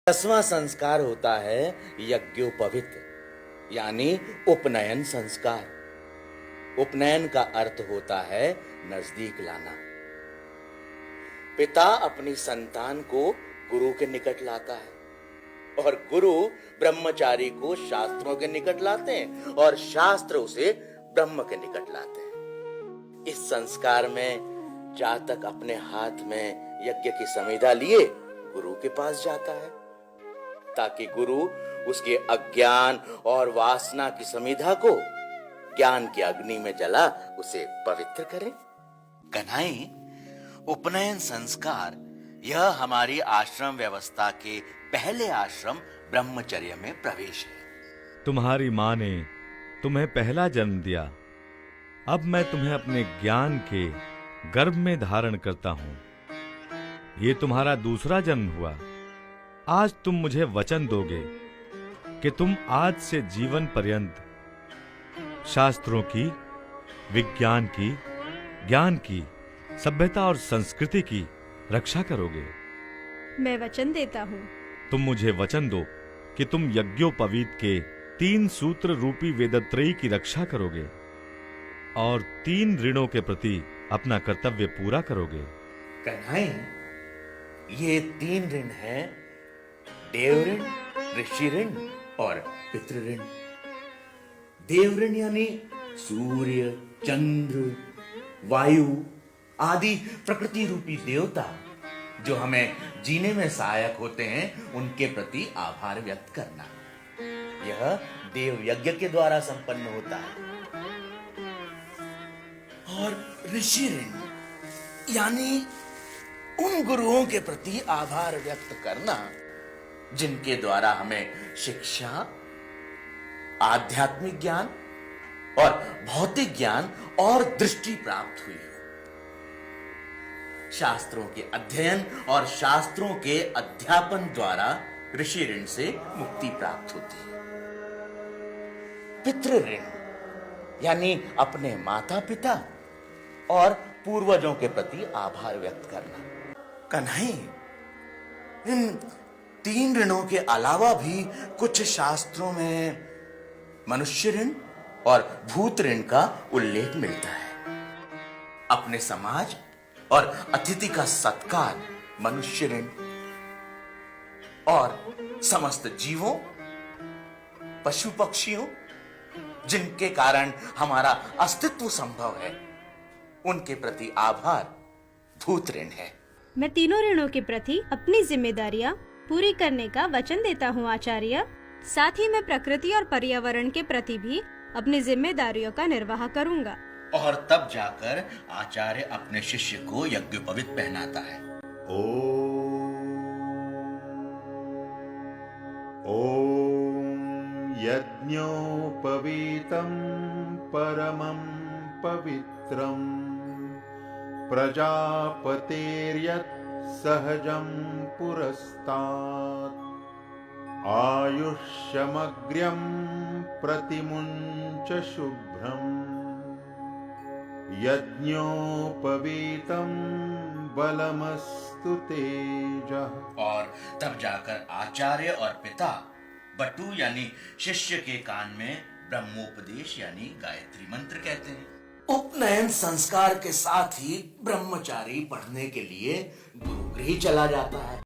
10वां संस्कार होता है यज्ञोपवीत यानी उपनयन संस्कार। उपनयन का अर्थ होता है नजदीक लाना। पिता अपनी संतान को गुरु के निकट लाता है और गुरु ब्रह्मचारी को शास्त्रों के निकट लाते हैं और शास्त्र उसे ब्रह्म के निकट लाते हैं। इस संस्कार में जातक अपने हाथ में यज्ञ की समिधा लिए गुरु के पास जाता है ताकि गुरु उसके अज्ञान और वासना की समिधा को ज्ञान की अग्नि में जला उसे पवित्र करे। कन्हई, उपनयन संस्कार यह हमारी आश्रम व्यवस्था के पहले आश्रम ब्रह्मचर्य में प्रवेश है। तुम्हारी माँ ने तुम्हें पहला जन्म दिया, अब मैं तुम्हें अपने ज्ञान के गर्भ में धारण करता हूं। ये तुम्हारा दूसरा जन्म हुआ। आज तुम मुझे वचन दोगे कि तुम आज से जीवन पर्यंत शास्त्रों की, विज्ञान की, ज्ञान की, सभ्यता और संस्कृति की रक्षा करोगे। मैं वचन देता हूँ। तुम मुझे वचन दो कि तुम यज्ञोपवीत के 3 सूत्र रूपी वेदत्रयी की रक्षा करोगे और 3 ऋणों के प्रति अपना कर्तव्य पूरा करोगे। कन्हई, ये 3 ऋण हैं देव ऋण, ऋषि ऋण और पितृ ऋण। देव ऋण यानी सूर्य, चंद्र, वायु आदि प्रकृति रूपी देवता जो हमें जीने में सहायक होते हैं, उनके प्रति आभार व्यक्त करना। यह देव यज्ञ के द्वारा संपन्न होता है। और ऋषि ऋण यानी उन गुरुओं के प्रति आभार व्यक्त करना जिनके द्वारा हमें शिक्षा, आध्यात्मिक ज्ञान और भौतिक ज्ञान और दृष्टि प्राप्त हुई हो। शास्त्रों के अध्ययन और शास्त्रों के अध्यापन द्वारा ऋषि ऋण से मुक्ति प्राप्त होती है। पितृ ऋण यानी अपने माता पिता और पूर्वजों के प्रति आभार व्यक्त करना। कन्हई, इन 3 ऋणों के अलावा भी कुछ शास्त्रों में मनुष्य ऋण और भूत ऋण का उल्लेख मिलता है। अपने समाज और अतिथि का सत्कार मनुष्य ऋण और समस्त जीवों, पशु पक्षियों जिनके कारण हमारा अस्तित्व संभव है, उनके प्रति आभार भूत ऋण है। मैं तीनों ऋणों के प्रति अपनी जिम्मेदारियां पूरी करने का वचन देता हूँ आचार्य। साथ ही मैं प्रकृति और पर्यावरण के प्रति भी अपनी जिम्मेदारियों का निर्वाह करूंगा। और तब जाकर आचार्य अपने शिष्य को यज्ञोपवीत पहनाता है। ओम यज्ञोपवीतं परमं पवित्रं प्रजापतेर्यत् सहजं पुरस्तात् आयुष्यमग्र्यं प्रतिमुञ्च शुभ्रम् यज्ञोपवीतं बलमस्तु तेजः। और तब जाकर आचार्य और पिता बटु यानी शिष्य के कान में ब्रह्मोपदेश यानी गायत्री मंत्र कहते हैं। उपनयन संस्कार के साथ ही ब्रह्मचारी पढ़ने के लिए गुरुगृह चला जाता है।